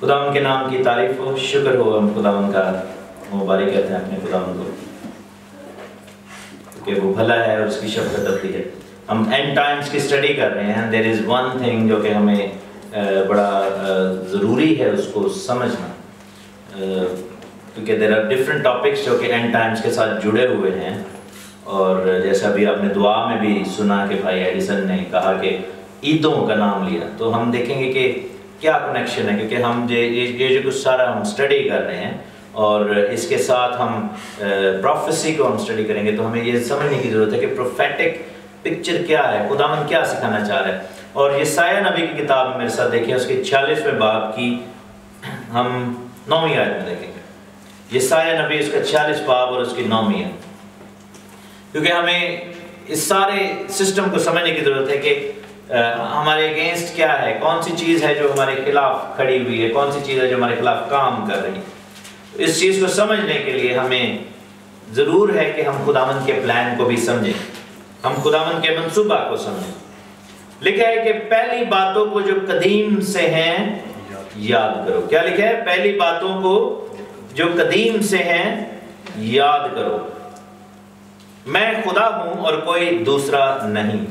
خداوند کے نام کی تعریف ہو، شکر ہو، ہم خداوند کا مبارک کہتے ہیں اپنے خداوند کو، کہ وہ بھلا ہے اور اس کی شفقت ابدی ہے۔ ہم اینڈ ٹائمز کی اسٹڈی کر رہے ہیں۔ دیر از ون تھنگ جو کہ ہمیں بڑا ضروری ہے اس کو سمجھنا، کیونکہ دیر آر ڈفرینٹ ٹاپکس جو کہ اینڈ ٹائمز کے ساتھ جڑے ہوئے ہیں، اور جیسا بھی آپ نے دعا میں بھی سنا کہ بھائی ایڈیسن نے کہا کہ عیدوں کا نام لیا، تو ہم دیکھیں گے کہ کیا کنیکشن ہے، کیونکہ ہم یہ جو کچھ سارا ہم اسٹڈی کر رہے ہیں اور اس کے ساتھ ہم پروفیسی کو ہم اسٹڈی کریں گے، تو ہمیں یہ سمجھنے کی ضرورت ہے کہ پروفیٹک پکچر کیا ہے، خداوند کیا سکھانا چاہ رہا ہے۔ اور یسایہ نبی کی کتاب میں میرے ساتھ دیکھیں، اس کے 46ویں باب کی ہم 9ویں آیت میں دیکھیں گے۔ یسایہ نبی اس کا 46 باب اور اس کی 9ویں آیت، کیونکہ ہمیں اس سارے سسٹم کو سمجھنے کی ضرورت ہے کہ ہمارے اگینسٹ کیا ہے، کون سی چیز ہے جو ہمارے خلاف کھڑی ہوئی ہے، کون سی چیز ہے جو ہمارے خلاف کام کر رہی ہے۔ اس چیز کو سمجھنے کے لیے ہمیں ضرور ہے کہ ہم خداوند کے پلان کو بھی سمجھیں، ہم خداوند کے منصوبہ کو سمجھیں۔ لکھا ہے کہ پہلی باتوں کو جو قدیم سے ہیں یاد کرو۔ کیا لکھا ہے؟ پہلی باتوں کو جو قدیم سے ہیں یاد کرو۔ میں خدا ہوں اور کوئی دوسرا نہیں،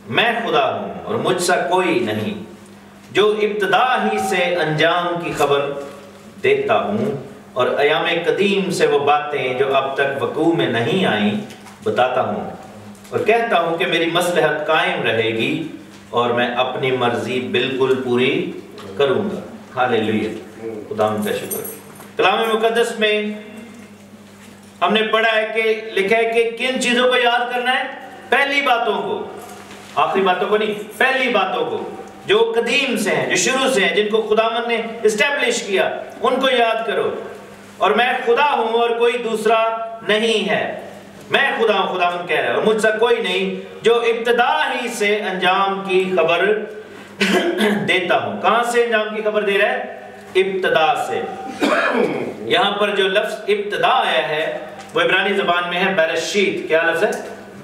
میں خدا ہوں اور مجھ سا کوئی نہیں، جو ابتدا ہی سے انجام کی خبر دیتا ہوں اور ایام قدیم سے وہ باتیں جو اب تک وقوع میں نہیں آئیں بتاتا ہوں، اور کہتا ہوں کہ میری مصلحت قائم رہے گی اور میں اپنی مرضی بالکل پوری کروں گا۔ ہاللیلویہ، خداوند کا شکر۔ کلام مقدس میں ہم نے پڑھا ہے کہ لکھا ہے کہ کن چیزوں کو یاد کرنا ہے؟ پہلی باتوں کو، آخری باتوں کو نہیں، پہلی باتوں کو جو قدیم سے ہیں، جو شروع سے ہیں، جن کو خداوند نے اسٹیبلش کیا، ان کو یاد کرو۔ اور میں خدا ہوں اور کوئی دوسرا نہیں ہے، میں خدا ہوں، خداوند کہہ رہا ہے، اور مجھ سے کوئی نہیں، جو ابتدا ہی سے انجام کی خبر دیتا ہوں۔ کہاں سے انجام کی خبر دے رہا ہے؟ ابتدا سے۔ یہاں پر جو لفظ ابتدا آیا ہے وہ عبرانی زبان میں ہے برشیت۔ کیا لفظ ہے؟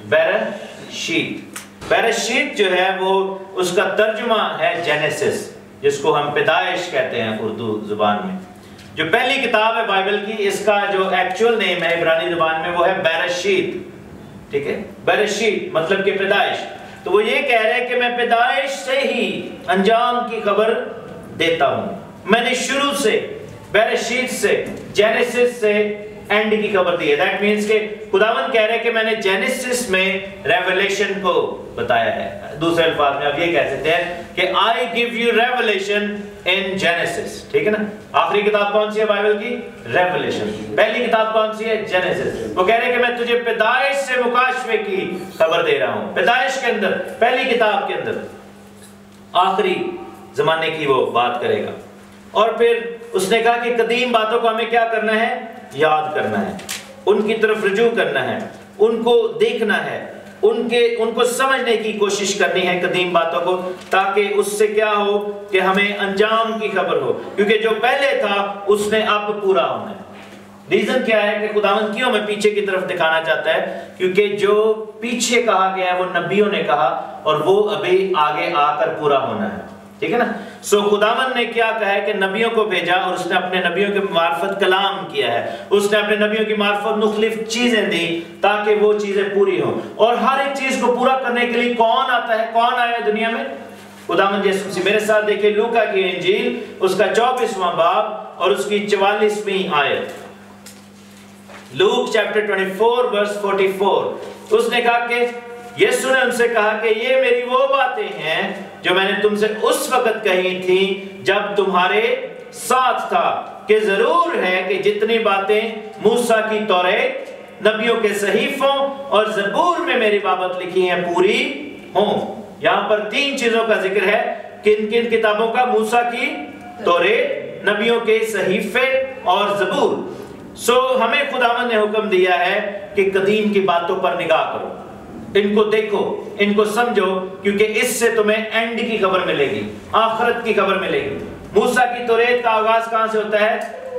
برشیت۔ برشیت جو ہے وہ اس کا ترجمہ ہے جینیسس، جس کو ہم پیدائش کہتے ہیں اردو زبان میں۔ جو پہلی کتاب ہے بائبل کی، اس کا جو ایکچول نیم ہے عبرانی زبان میں وہ ہے برشیت، ٹھیک ہے؟ برشیت مطلب کہ پیدائش۔ تو وہ یہ کہہ رہے ہیں کہ میں پیدائش سے ہی انجام کی خبر دیتا ہوں، میں نے شروع سے، برشیت سے، جینیسس سے اینڈ کی خبر دی ہے۔ دیٹ مینس کہ خداوند کہہ رہے ہیں کہ میں نے جینیسس میں ریویلیشن کو بتایا ہے۔ دوسرے الفاظ میں آپ یہ کہہ سکتے ہیں کہ I give you revelation in Genesis، ٹھیک ہے نا؟ آخری کتاب کون سی ہے بائبل کی؟ ریویلیشن۔ پہلی کتاب کون سی ہے؟ جینیسس۔ وہ کہہ رہے ہیں کہ میں تجھے پیدائش سے مکاشفے کی خبر دے رہا ہوں، پیدائش کے اندر، پہلی کتاب کے اندر آخری زمانے کی وہ بات کرے گا۔ اور پھر اس نے کہا کہ قدیم باتوں کو ہمیں کیا کرنا ہے؟ یاد کرنا ہے، ان کی طرف رجوع کرنا ہے، ان کو دیکھنا ہے، ان کو سمجھنے کی کوشش کرنی ہے قدیم باتوں کو، تاکہ اس سے کیا ہو کہ ہمیں انجام کی خبر ہو، کیونکہ جو پہلے تھا اس نے اب پورا ہونا ہے۔ ریزن کیا ہے کہ خداوند کیوں ہمیں پیچھے کی طرف دکھانا چاہتا ہے؟ کیونکہ جو پیچھے کہا گیا ہے وہ نبیوں نے کہا، اور وہ ابھی آگے آ کر پورا ہونا ہے، ٹھیک ہے نا؟ سو خداوند نے کیا کہا ہے کہ نبیوں کو بھیجا، اور اس نے اپنے نبیوں کے معرفت کلام کیا ہے، اس نے اپنے نبیوں کی معرفت مختلف چیزیں دی تاکہ وہ چیزیں پوری ہوں۔ اور ہر ایک چیز کو پورا کرنے کے لیے کون آتا ہے؟ کون آیا ہے دنیا میں؟ خداوند یسوع مسیح۔ میرے ساتھ دیکھیں لوکا کی انجیل، اس کا 24واں باب اور اس کی 44ویں آیت۔ لوک چیپٹر 24 ورس 44۔ اس نے کہا کہ یسوع نے ان سے کہا کہ یہ میری وہ باتیں ہیں جو میں نے تم سے اس وقت کہی تھی جب تمہارے ساتھ تھا، کہ ضرور ہے کہ جتنی باتیں موسیٰ کی توریت، نبیوں کے صحیفوں اور زبور میں میری بابت لکھی ہیں پوری ہوں۔ یہاں پر 3 چیزوں کا ذکر ہے۔ کن کن کتابوں کا؟ موسیٰ کی توریت، نبیوں کے صحیفے اور زبور۔ سو ہمیں خداوند نے حکم دیا ہے کہ قدیم کی باتوں پر نگاہ کرو، ان کو دیکھو، ان کو سمجھو، کیونکہ اس سے تمہیں اینڈ کی خبر ملے گی، آخرت کی خبر ملے گی۔ موسیٰ کی توریت کا آغاز کہاں سے ہوتا ہے؟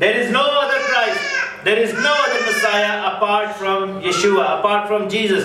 There is no other Christ, there is no other Messiah apart from Yeshua, apart from Jesus,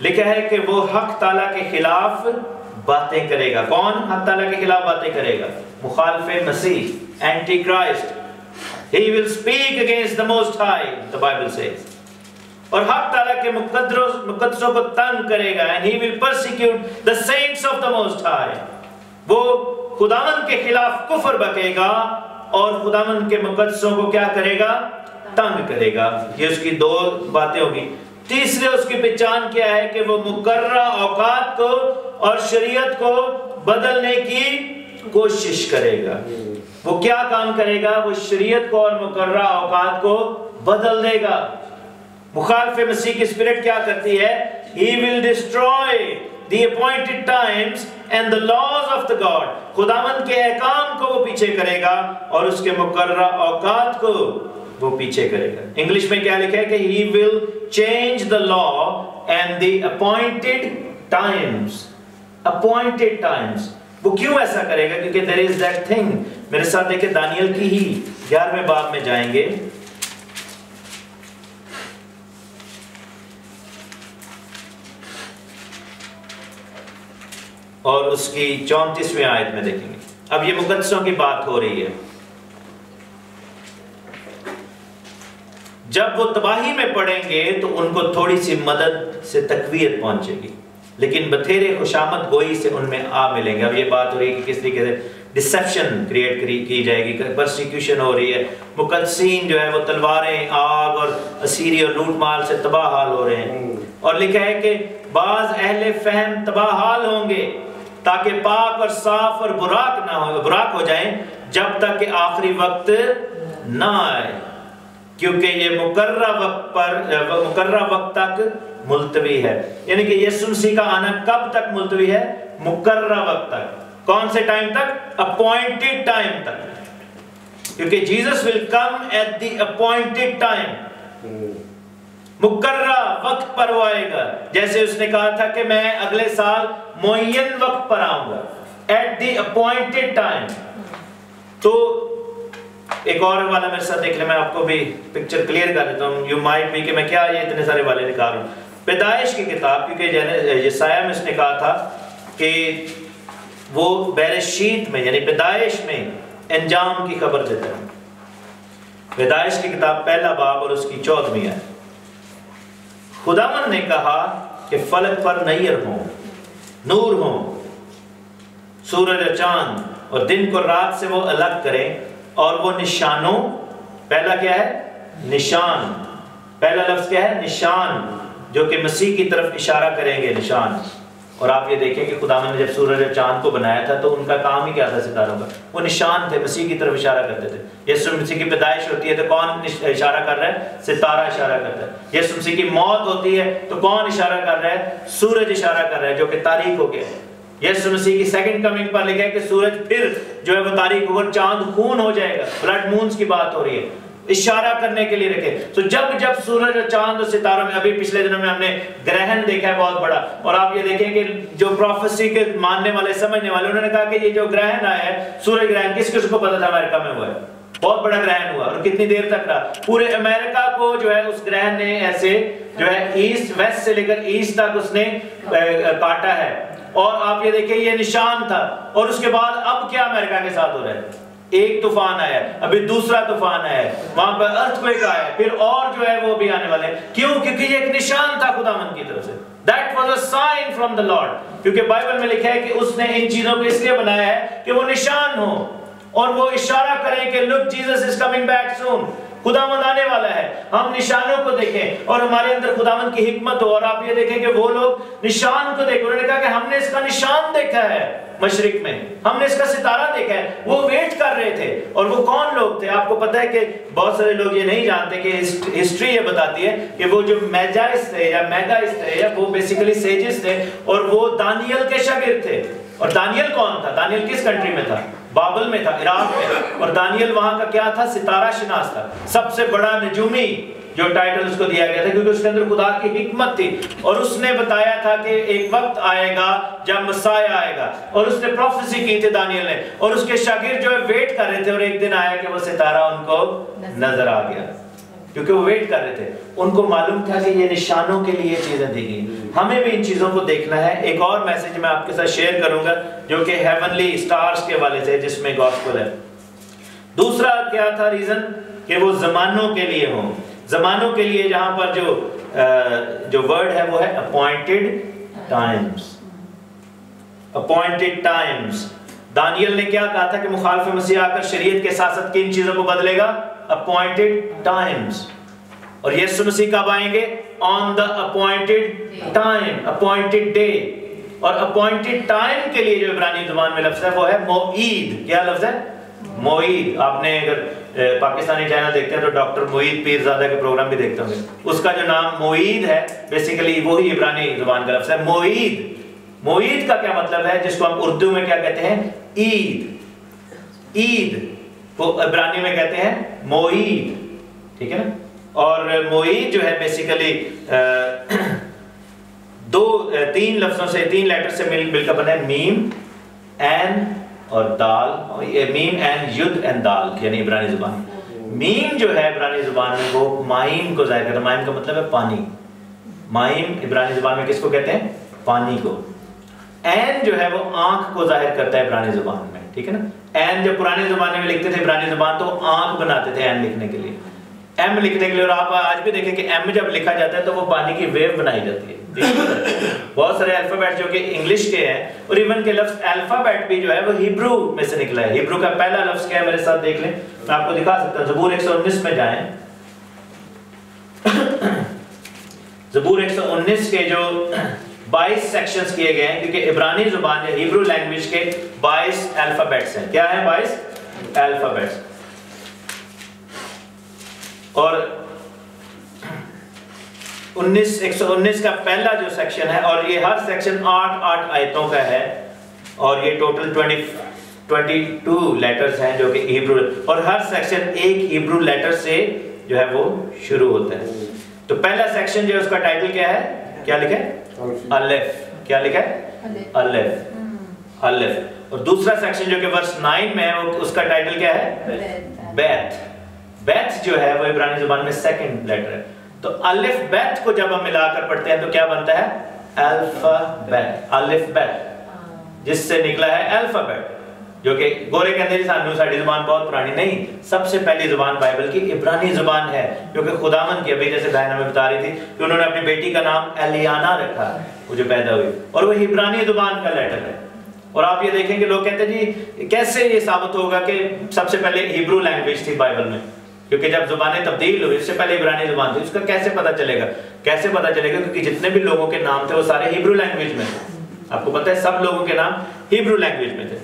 لکھا ہے کہ وہ حق تعالیٰ کے خلاف باتیں کرے گا. کون حق تعالیٰ کے خلاف باتیں کرے گا؟ مخالف مسیح, antichrist. He will speak against the Most High, the Bible says. اور حق تعالیٰ کے مقدسوں کو تنگ کرے گا. And he will persecute the saints of the Most High. وہ خداوند کے خلاف کفر بکے گا اور خداوند کے مقدسوں کو کیا کرے گا؟ تنگ کرے گا. یہ اس کی دو باتیں ہوگی. تیسرے اس کی پہچان کیا ہے کہ وہ مقررہ اوقات کو اور شریعت کو بدلنے کی کوشش کرے گا. وہ کیا کام کرے گا؟ وہ شریعت کو اور مقررہ اوقات کو بدل دے گا. مخالف مسیح کی اسپرٹ کیا کرتی ہے؟ He will destroy the appointed times and the laws of the God. خداوند کے احکام کو وہ پیچھے کرے گا اور اس کے مقررہ اوقات کو وہ پیچھے کرے گا. انگلش میں کیا لکھا ہے کہ He will change the law and the appointed times. Appointed times. وہ کیوں ایسا کرے گا؟ کیونکہ there is that thing. میرے ساتھ دیکھیں دانیل کی ہی 11ویں باب میں جائیں گے. اور اس کی 34ویں آیت میں دیکھیں گے. اب یہ مقدسوں کی بات ہو رہی ہے. جب وہ تباہی میں پڑیں گے تو ان کو تھوڑی سی مدد سے تقویت پہنچے گی، لیکن بتھیرے خوشامد گوئی سے ان میں آ ملیں گے. اب یہ بات ہو رہی ہے کہ کس طریقے سے ڈسیپشن کریٹ کی جائے گی، پرسیکیوشن ہو رہی ہے. مقدسین جو ہے وہ تلواریں، آگ اور اسیری اور لوٹ مال سے تباہ حال ہو رہے ہیں. اور لکھا ہے کہ بعض اہل فہم تباہ حال ہوں گے تاکہ پاک اور صاف اور براق ہو جائیں جب تک کہ آخری وقت نہ آئے، کیونکہ یہ مقررہ وقت تک ملتوی ہے. یعنی کہ یسوع مسیح کا آنا کب تک ملتوی ہے؟ مقررہ وقت تک. کون سے ٹائم تک؟ اپوائنٹڈ ٹائم تک. کیونکہ Jesus will come at the appointed time. مقررہ وقت پر وہ آئے گا. جیسے اس نے کہا تھا کہ میں اگلے سال معین وقت پر آؤں گا. At the appointed time. تو ایک اور والا میرے ساتھ دیکھ لیں، میں آپ کو بھی پکچر کلیئر کر دیتا ہوں. یو مائٹ بھی کہ میں کیا یہ اتنے سارے والے نکال رہا ہوں. پیدائش کی کتاب، کیونکہ یسایہ میں اس نے کہا تھا کہ وہ بیرشیت میں یعنی پیدائش میں انجام کی خبر دیتا ہے. پیدائش کی کتاب پہلا باب اور اس کی 14ویں آیت. خداوند نے کہا کہ فلک پر نیر ہوں، نور ہوں، سورج اور چاند، اور دن کو رات سے وہ الگ کریں، اور وہ نشانوں، پہلا کیا ہے؟ نشان. پہلا لفظ کیا ہے؟ نشان، جو کہ مسیح کی طرف اشارہ کریں گے. نشان. اور آپ یہ دیکھیں کہ خداوند نے جب سورج اور چاند کو بنایا تھا تو ان کا کام ہی کیا تھا؟ ستاروں کا. وہ نشان تھے، مسیح کی طرف اشارہ کرتے تھے. یسوع مسیح کی پیدائش ہوتی ہے تو کون اشارہ کر رہا ہے؟ ستارہ اشارہ کرتا ہے. یسوع مسیح کی موت ہوتی ہے تو کون اشارہ کر رہا ہے؟ سورج اشارہ کر رہا ہے جو کہ تاریک ہو گیا ہے. یسوع مسیح کی سیکنڈ کمنگ پر لکھا ہے کہ سورج پھر جو ہے وہ تاریک ہوگا، چاند خون ہو جائے گا. بلڈ مونز کی بات ہو رہی ہے، اشارہ کرنے کے لیے رکھے. تو جب سورج اور چاند اور ستاروں میں، ابھی پچھلے دنوں میں ہم نے گرہن دیکھا ہے بہت بڑا، اور آپ یہ دیکھیں کہ جو پروفیسی کے ماننے والے، سمجھنے والے، انہوں نے کہا کہ یہ جو گرہن آیا ہے، سورج گرہن، کس کو پتا تھا امریکہ میں ہوا ہے؟ بہت بڑا گرہن ہوا. اور کتنی دیر تک رہا؟ پورے امریکہ کو جو ہے اس گرہن نے ایسے جو ہے ایسٹ ویسٹ سے لے کر ایسٹ تک اس نے کاٹا ہے. اور آپ یہ دیکھیں یہ نشان تھا. اور اس کے بعد اب کیا امریکہ کے ساتھ ہو رہا ہے؟ ایک طوفان آیا، ابھی دوسرا طوفان آیا، وہاں پر ارتھکویک آیا، پھر اور جو ہے وہ بھی آنے والے ہیں. کیوں؟ کیونکہ یہ ایک نشان تھا خداوند کی طرف سے. That was a sign from the Lord. کیونکہ بائبل میں لکھا ہے کہ اس نے ان چیزوں کو اس لیے بنایا ہے کہ وہ نشان ہو اور وہ اشارہ کریں کہ look, Jesus is coming back soon. خداوند آنے والا ہے. ہم نشانوں کو دیکھیں اور ہمارے اندر خداوند کی حکمت ہو. اور آپ یہ دیکھیں کہ وہ لوگ نشان کو دیکھیں. انہوں نے کہا کہ ہم نے اس کا نشان دیکھا ہے مشرق میں، ہم نے اس کا ستارہ دیکھا ہے. وہ ویٹ کر رہے تھے. اور وہ کون لوگ تھے؟ آپ کو پتہ ہے کہ بہت سارے لوگ یہ نہیں جانتے کہ ہسٹری یہ بتاتی ہے کہ وہ جو میجائس تھے یا میگائس تھے یا وہ بیسیکلی سیجز تھے، اور وہ دانیل کے شاگرد تھے. اور دانیل کون تھا؟ دانیل کس کنٹری میں تھا؟ بابل میں تھا، عراق میں. اور دانیل وہاں کا کیا تھا؟ ستارہ شناس تھا. سب سے بڑا نجومی جو ٹائٹل اس کو دیا گیا تھا، کیونکہ اس کے اندر خدا کی حکمت تھی. اور اس نے بتایا تھا کہ ایک وقت آئے گا جب مسیح آئے گا. اور اس نے پروفیسی کی تھی دانیل نے. اور اس کے شاگرد جو ہے ویٹ کر رہے تھے، اور ایک دن آیا کہ وہ ستارہ ان کو نظر آ گیا. کیونکہ وہ ویٹ کر رہے تھے. ان کو معلوم تھا کہ یہ نشانوں کے لیے چیزیں دی گئی. ہمیں بھی ان چیزوں کو دیکھنا ہے. ایک اور میسج میں آپ کے ساتھ شیئر کروں گا جو کہ ہیونلی سٹارز کے حوالے سے جس میں گاسپل ہے. دوسرا کیا تھا ریزن؟ کہ وہ زمانوں کے لیے ہوں. زمانوں کے لیے جہاں پر جو ورڈ ہے وہ ہے appointed times. Appointed times. Daniel نے کیا کہا تھا کہ مخالف مسیح آ کر شریعت کے ساتھ ساتھ کن چیزوں کو بدلے گا؟ Appointed Times. اور یسوع مسیح کب آئیں گے؟ آن دا اپوائنٹڈ ٹائم، اپوائنٹڈ ڈے. اور اپوائنٹڈ ٹائم کے لیے جو عبرانی زبان میں لفظ ہے وہ ہے موعید. کیا لفظ ہے؟ موعید. آپ نے اگر پاکستانی چینل دیکھتے ہیں تو ڈاکٹر معید پیرزادہ کے پروگرام بھی دیکھتے ہوں گے. اس کا جو نام موعید ہے بیسیکلی وہی عبرانی زبان کا لفظ ہے موعید. موعید کا کیا مطلب ہے؟ جس کو ہم اردو میں کیا کہتے ہیں؟ عید. عید وہ عبرانی میں کہتے ہیں موعید. ٹھیک ہے نا. اور موعید جو ہے بیسیکلی تین لفظوں سے، تین لیٹر سے مل کر بنا ہے. میم، این اور دال. میم، این، ید اینڈ دال یعنی عبرانی زبان. میم جو ہے عبرانی زبان میں وہ مائم کو ظاہر کرتا ہے. مائم کا مطلب ہے پانی. مائم عبرانی زبان میں کس کو کہتے ہیں؟ پانی کو. این جو ہے وہ آنکھ کو ظاہر کرتا ہے عبرانی زبان میں. ٹھیک ہے نا. این جب پرانے زمانے میں لکھتے تھے عبرانی زبان تو آنکھ بناتے تھے این لکھنے کے لیے، ایم لکھنے کے لیے. اور آپ آج بھی دیکھیں کہ ایم جب لکھا جاتا ہے تو وہ پانی کی ویو بنائی جاتی ہے. بہت سارے الفابیٹ جو کہ انگلش کے ہیں اور ایون کہ لفظ الفابیٹ بھی جو ہے وہ ہیبرو میں سے نکلا ہے. ہیبرو کا پہلا لفظ کیا ہے میرے ساتھ دیکھ لیں. میں آپ کو دکھا سکتا ہوں. زبور 119 میں جائیں. زبور 119 کے جو 22 سیکشنز کیے گئے ہیں کیونکہ عبرانی زبان یا ہیبرو لینگویج کے 22 الفابیٹس ہیں. کیا ہیں 22 الفابیٹس؟ اور 119 کا پہلا جو سیکشن ہے اور یہ ہر سیکشن 8 آیتوں کا ہے اور یہ ٹوٹل 22 لیٹرز ہیں جو کہ ہیبرو، اور ہر سیکشن ایک ہیبرو لیٹر سے جو ہے وہ شروع ہوتا ہے. تو پہلا سیکشن جو ہے اس کا ٹائٹل کیا ہے؟ کیا لکھا ہے؟ الف. کیا لکھا ہے؟ الف. الف. اور دوسرا سیکشن جو کہ ورس 9 میں ہے وہ اس کا ٹائٹل کیا ہے؟ بیت. بیت جو ہے وہ عبرانی زبان میں سیکنڈ لیٹر ہے. تو الف بیت کو جب ہم ملا کر پڑھتے ہیں تو کیا بنتا ہے؟ الفابیٹ. الف بیت جس سے نکلا ہے الفابیٹ، جو کہ گورے کہتے ہیں سانو ساڈی زبان بہت پرانی نہیں. سب سے پہلی زبان بائبل کی عبرانی زبان ہے جو کہ خداوند کی. ابھی جیسے بہن ہمیں بتا رہی تھی کہ انہوں نے اپنی بیٹی کا نام ایلیانا رکھا وہ جو پیدا ہوئی، اور وہ عبرانی زبان کا لیٹر ہے. اور آپ یہ دیکھیں کہ لوگ کہتے ہیں جی کیسے یہ ثابت ہوگا کہ سب سے پہلے ہیبرو لینگویج تھی بائبل میں، کیونکہ جب زبانیں تبدیل ہوئی اس سے پہلے عبرانی زبان تھی. اس کا کیسے پتہ چلے گا؟ کیسے پتہ چلے گا؟ کیونکہ جتنے بھی لوگوں کے نام تھے وہ سارے ہیبرو لینگویج میں تھے. آپ کو پتہ ہے سب لوگوں کے نام ہیبرو لینگویج میں تھے.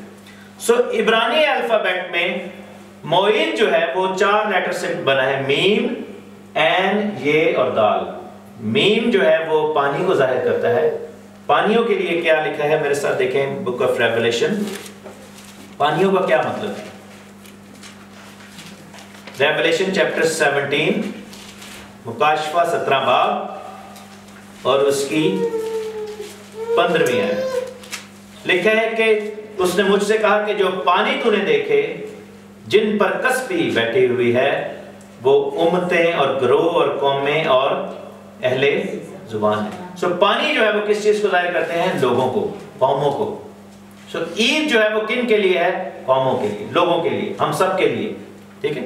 سو عبرانی الفابیٹ میں موعید جو ہے وہ 4 لیٹر سے بنا ہے. میم، این، یہ اور دال. میم جو ہے وہ پانی کو ظاہر کرتا ہے. پانیوں کے لیے کیا لکھا ہے میرے ساتھ دیکھیں بک آف ریویلیشن. پانیوں کا کیا مطلب ہے؟ ریویلیشن چیپٹر 17 مکاشفہ 17 باب اور اس کی 15ویں آیت لکھا ہے کہ اس نے مجھ سے کہا کہ جو پانی تو نے دیکھے جن پر کسبی بیٹھی ہوئی ہے وہ امتیں اور گروہ اور قومیں اور اہل زبان ہیں. سو پانی جو ہے وہ کس چیز کو ظاہر کرتے ہیں؟ لوگوں کو، قوموں کو. سو عید جو ہے وہ کن کے لیے ہے؟ قوموں کے لیے، لوگوں کے لیے، ہم سب کے لیے. ٹھیک ہے.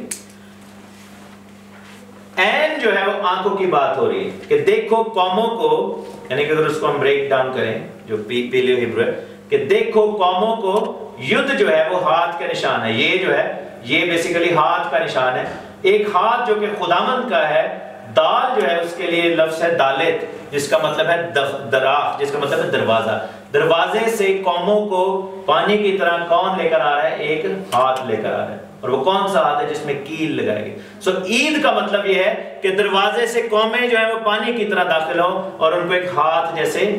این جو ہے وہ آنکھوں کی بات ہو رہی ہے کہ دیکھو قوموں کو، یعنی کہ اگر اس کو ہم بریک ڈاؤن کریں جو پیلیو ہیبرو ہے کہ دیکھو قوموں کو. ید جو ہے وہ ہاتھ کا نشان ہے. یہ جو ہے یہ بیسیکلی ہاتھ کا نشان ہے، ایک ہاتھ جو کہ خداوند کا ہے. دال جو ہے اس کے لیے لفظ ہے دالت جس کا مطلب ہے دراخ، جس کا مطلب ہے دروازہ. دروازے سے قوموں کو پانی کی طرح کون لے کر آ رہا ہے؟ ایک ہاتھ لے کر آ رہا ہے. اور وہ کون سا ہاتھ ہے؟ جس میں کیل لگائے گی. سو عید کا مطلب یہ ہے کہ دروازے سے قومیں جو ہیں وہ پانی کی طرح داخل ہوں اور ان کو ایک ہاتھ جیسے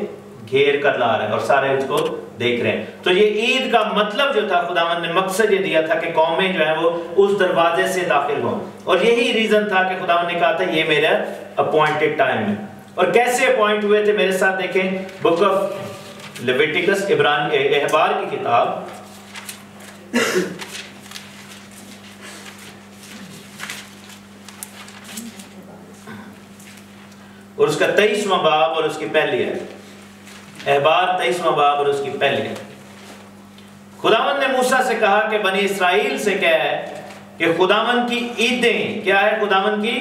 گھیر کر لا رہا ہے اور سارے اس کو دیکھ رہے ہیں. تو یہ عید کا مطلب جو تھا خداوند نے مقصد یہ دیا تھا کہ قومیں جو ہیں وہ اس دروازے سے داخل ہوں. اور یہی ریزن تھا کہ خداوند نے کہا تھا یہ میرا اپوائنٹڈ ٹائم ہے. اور کیسے اپوائنٹ ہوئے تھے میرے ساتھ دیکھیں بک آف لیویٹیکس احبار کی کتاب اور اس کا 23واں باب اور اس کی پہلی ہے، احبار 23واں باب اور اس کی پہلی ہے۔ خداوند نے موسیٰ سے کہا کہ بنی اسرائیل سے کہہ ہے کہ خداوند کی عیدیں، کیا ہے خداوند کی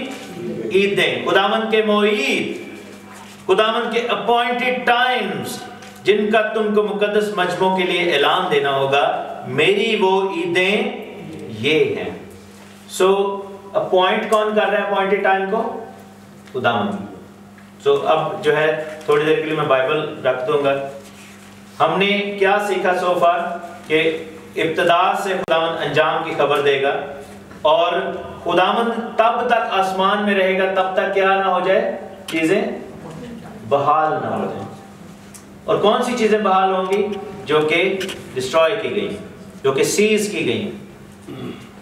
عیدیں، خداوند کے موعید، خداوند کے اپوائنٹڈ ٹائمز جن کا تم کو مقدس مجمعوں کے لیے اعلان دینا ہوگا، میری وہ عیدیں یہ ہیں۔ سو اپوائنٹ کون کر رہا ہے اپوائنٹڈ ٹائم کو؟ خداوند۔ سو اب جو ہے تھوڑی دیر کے لیے میں بائبل رکھ دوں گا۔ ہم نے کیا سیکھا سو فار کہ ابتدا سے خداوند انجام کی خبر دے گا، اور خداوند تب تک آسمان میں رہے گا تب تک کیا نہ ہو جائے، چیزیں بحال نہ ہو جائیں۔ اور کون سی چیزیں بحال ہوں گی؟ جو کہ ڈسٹروائے کی گئی، جو کہ سیز کی گئی۔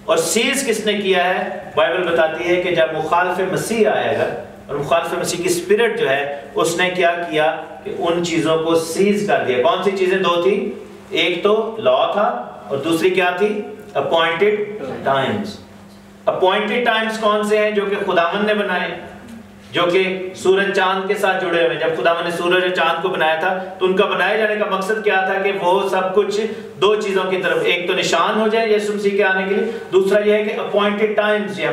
اور سیز کس نے کیا ہے؟ بائبل بتاتی ہے کہ جب مخالف مسیح آئے گا، اور مخالف مسیح کی اسپرٹ جو ہے اس نے کیا کیا کہ ان چیزوں کو سیز کر دیا۔ کون سی چیزیں؟ دو تھی، ایک تو لا تھا اور دوسری کیا تھی؟ Appointed times. اپوائنٹڈ ٹائمز کون سے ہیں؟ جو کہ خداوند نے بنائے، جو کہ سورج چاند کے ساتھ جڑے ہوئے۔ جب خداوند نے سورج اور چاند کو بنایا تھا تو ان کا بنائے جانے کا مقصد کیا تھا کہ وہ سب کچھ دو چیزوں کی طرف، ایک تو نشان ہو جائے یسوع مسیح کے آنے کے لیے، دوسرا یہ ہے کہ اپوائنٹڈ ٹائمز یہ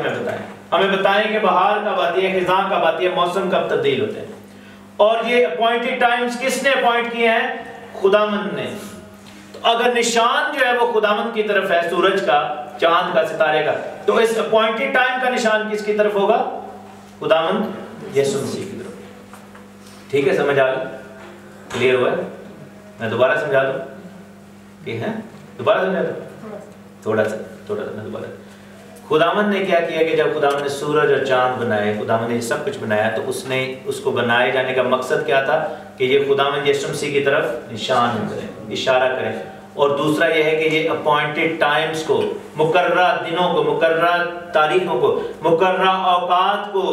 ہمیں بتائیں کہ بہار کب آتی ہے، خزاں کب آتی ہے، موسم کب تبدیل ہوتے ہیں۔ اور یہ اپوائنٹڈ ٹائمز کس نے اپوائنٹ کیے ہیں؟ خداوند نے۔ تو اگر نشان جو ہے وہ خداوند کی طرف ہے، سورج کا، چاند کا، ستارے کا، تو اس اپوائنٹڈ ٹائم کا نشان کس کی طرف ہوگا؟ خداوند یسوع مسیح کی طرف۔ ٹھیک ہے، سمجھ آ گئی؟ کلیئر ہوا ہے؟ میں دوبارہ سمجھا دوں کہ ہے؟ دوبارہ سمجھا دوں؟ تھوڑا سا میں دوبارہ۔ خداوند نے کیا کیا کہ جب خداوند نے سورج اور چاند بنائے، خداوند نے سب کچھ بنایا، تو اس نے اس کو بنائے جانے کا مقصد کیا تھا کہ یہ خداوند یسوع مسیح کی طرف نشان کرے، اشارہ کرے۔ اور دوسرا یہ ہے کہ یہ اپوائنٹڈ ٹائمز کو، مقررہ دنوں کو، مقررہ تاریخوں کو، مقررہ اوقات کو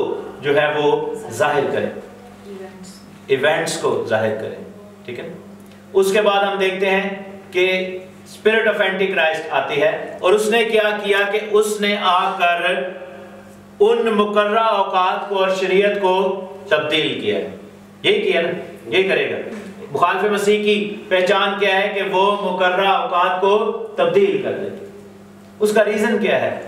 جو ہے وہ ظاہر کرے، ایونٹس کو ظاہر کرے۔ ٹھیک ہے، اس کے بعد ہم دیکھتے ہیں کہ اسپرٹ آف اینٹی کرائسٹ آتی ہے، اور اس نے کیا کیا کہ اس نے آ کر ان مقررہ اوقات کو اور شریعت کو تبدیل کیا ہے۔ یہی کیا نا، یہی کرے گا۔ مخالف مسیح کی پہچان کیا ہے کہ وہ مقررہ اوقات کو تبدیل کر دے۔ اس کا ریزن کیا ہے؟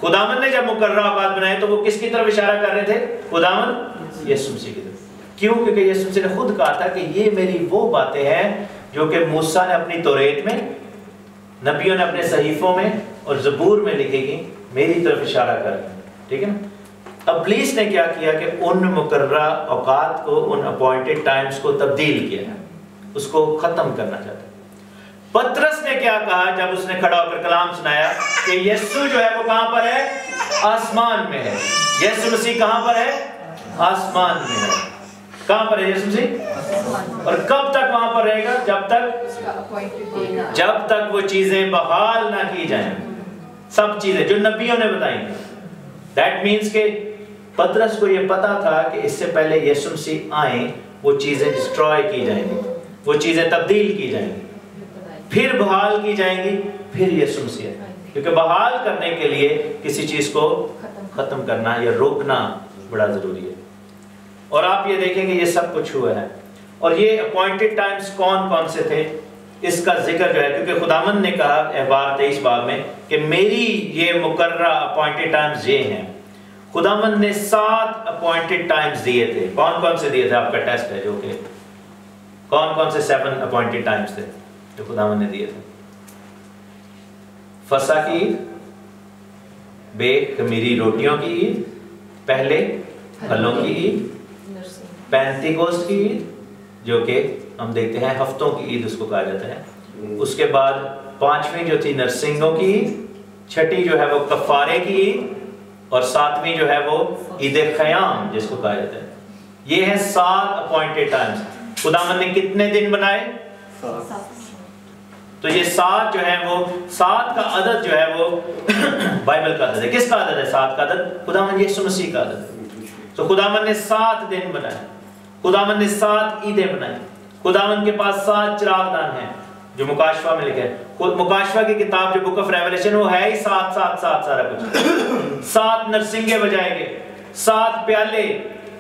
خداوند نے جب مقررہ اوقات بنائے تو وہ کس کی طرف اشارہ کر رہے تھے؟ خداوند یسوع مسیح کی طرف۔ کیوں؟ کیونکہ یسوع مسیح نے خود کہا تھا کہ یہ میری وہ باتیں ہیں جو کہ موسیٰ نے اپنی توریت میں، نبیوں نے اپنے صحیفوں میں اور زبور میں لکھی گئی، میری طرف اشارہ کر رہے ہیں۔ ٹھیک ہے نا؟ ابلیس نے کیا کیا کہ ان مقررہ اوقات کو، ان اپوائنٹڈ ٹائمز کو تبدیل کیا ہے، اس کو ختم کرنا چاہتا ہے۔ پترس نے کیا کہا جب اس نے کھڑا ہو کر کلام سنایا کہ یسوع جو ہے وہ کہاں پر ہے؟ آسمان میں ہے۔ یسوع مسیح کہاں پر ہے؟ آسمان میں ہے۔ کہاں پر ہے یسوع مسیح؟ اور کب تک وہاں پر رہے گا؟ جب تک وہ چیزیں بحال نہ کی جائیں، سب چیزیں جو نبیوں نے بتائیں۔ دیٹ مینس کہ پترس کو یہ پتا تھا کہ اس سے پہلے یسوع مسیح آئیں وہ چیزیں ڈسٹروائے کی جائیں گی، وہ چیزیں تبدیل کی جائیں گی، پھر بحال کی جائیں گی، پھر یسوع مسیح آئے۔ کیونکہ بحال کرنے کے لیے کسی چیز کو ختم کرنا یا روکنا بڑا ضروری ہے۔ اور آپ یہ دیکھیں گے یہ سب کچھ ہوا ہے۔ اور یہ اپوائنٹڈ ٹائمز کون کون سے تھے اس کا ذکر جو ہے، کیونکہ خداوند نے کہا احبار 23 باب میں کہ میری یہ مقررہ اپوائنٹڈ ٹائمز یہ ہیں۔ خداوند نے 7 اپوائنٹڈ ٹائمز دیے تھے۔ کون کون سے دیے تھے؟ آپ کا ٹیسٹ ہے جو کہ کون کون سے 7 اپوائنٹڈ ٹائمز تھے جو خداوند نے دیے تھے؟ فسح کی عید، بے خمیری روٹیوں کی عید، پہلے پھلوں کی عید، پینتیکوست کی عید جو کہ ہم دیکھتے ہیں ہفتوں کی عید اس کو کہا جاتا ہے، اس کے بعد 5ویں جو تھی نرسنگوں کی عید، 6ٹھی جو ہے وہ کفارے کی عید، اور 7ویں جو ہے وہ عید خیام جس کو کہا جاتا ہے۔ یہ ہیں 7 اپوائنٹڈ ٹائمز۔ خداوند نے کتنے دن بنائے؟ 7۔ تو یہ 7 جو ہیں وہ 7 کا عدد جو ہے وہ بائبل کا عدد ہے۔ کس کا عدد ہے 7 کا عدد؟ خداوند یسوع مسیح کا عدد ہے۔ تو خداوند نے 7 دن بنائے، خداوند نے 7 عیدیں بنائی، خداوند کے پاس 7 چراغ دان ہیں جو مکاشفہ میں لکھے ہیں۔ مکاشفہ کی کتاب جو بک آف ریولیشن وہ ہے ہی 7 سارا کچھ۔ 7 نرسنگیں بجائے گئے، 7 پیالے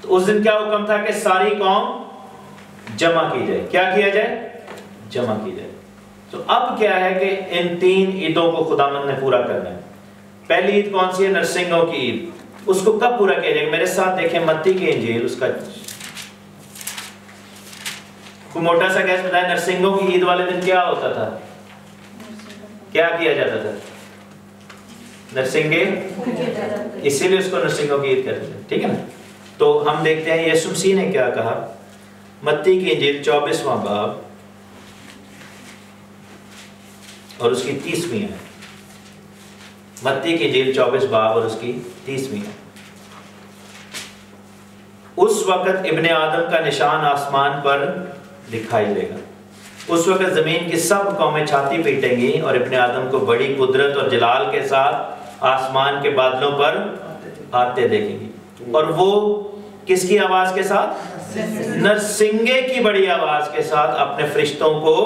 تو اس دن کیا حکم تھا کہ ساری قوم جمع کی جائے. کیا کیا جائے؟ جمع کی جائے. تو اب کیا ہے کہ ان 3 عیدوں کو خداوند نے پورا کرنا ہے. پہلی عید کون سی ہے؟ نرسنگوں کی عید. اس کو کب پورا کیا جائے گا؟ میرے ساتھ دیکھیں متی کی انجیل، اس کا کوئی موٹا سا گیس بتائے. نرسنگوں کی عید والے دن کیا ہوتا تھا؟ کیا کیا جاتا تھا؟ نرسنگے، اسی لیے اس کو نرسنگوں کی عید کہتے ہیں. ٹھیک ہے نا؟ تو ہم دیکھتے ہیں یسوع مسیح نے کیا کہا. متی کی انجیل 24واں باب اور اس کی 30ویں ہے. متی کی انجیل 24 باب اور اس کی 30ویں ہے. اس وقت ابن آدم کا نشان آسمان پر دکھائی دے گا. اس وقت زمین کی سب قومیں چھاتی پیٹیں گی اور ابن آدم کو بڑی قدرت اور جلال کے ساتھ آسمان کے بادلوں پر آتے دیکھیں گی. اور وہ کس کی آواز کے ساتھ؟ نرسنگے کی بڑی آواز کے ساتھ اپنے فرشتوں کو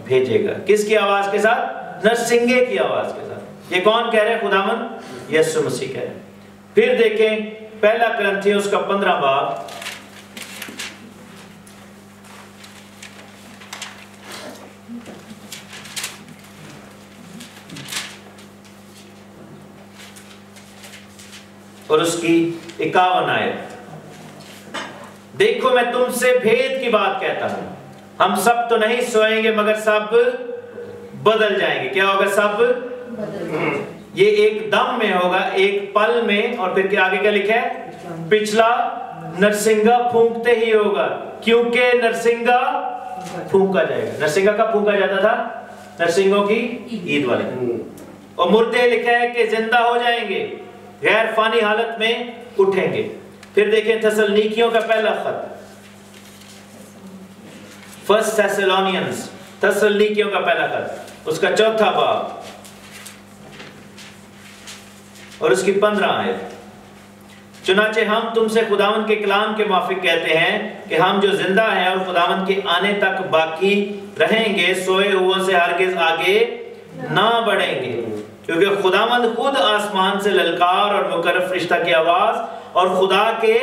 بھیجے گا. کس کی آواز کے ساتھ؟ نرسنگے کی آواز کے ساتھ. یہ کون کہہ رہے ہیں؟ خداوند یسوع مسیح کہہ رہے ہیں. پھر دیکھیں پہلا کرنتھیوں اس کا 15 باب اور اس کی 51 آیت. دیکھو میں تم سے بھید کی بات کہتا ہوں، ہم سب تو نہیں سوئیں گے مگر سب بدل جائیں گے. کیا ہوگا؟ سب یہ ایک دم میں ہوگا، ایک پل میں. اور پھر کیا آگے کیا لکھا ہے؟ پچھلا نرسنگا پھونکتے ہی ہوگا، کیونکہ نرسنگا پھونکا جائے گا. نرسنگا کب پھونکا جاتا تھا؟ نرسنگوں کی عید والے. اور مردے لکھا ہے کہ زندہ ہو جائیں گے، غیر فانی حالت میں اٹھیں گے. پھر دیکھیں تسلنیکیوں کا پہلا خط، فرسٹ تھیسالونیئنز، تسلنیکیوں کا پہلا خط، اس کا 4 باب اور اس کی 15 آیت. چنانچہ ہم تم سے خداوند کے کلام کے موافق کہتے ہیں کہ ہم جو زندہ ہیں اور خداوند کے آنے تک باقی رہیں گے، سوئے ہوئوں سے ہرگز آگے نہ بڑھیں گے. کیونکہ خداوند خود آسمان سے للکار اور مقرب فرشتہ کی آواز اور خدا کے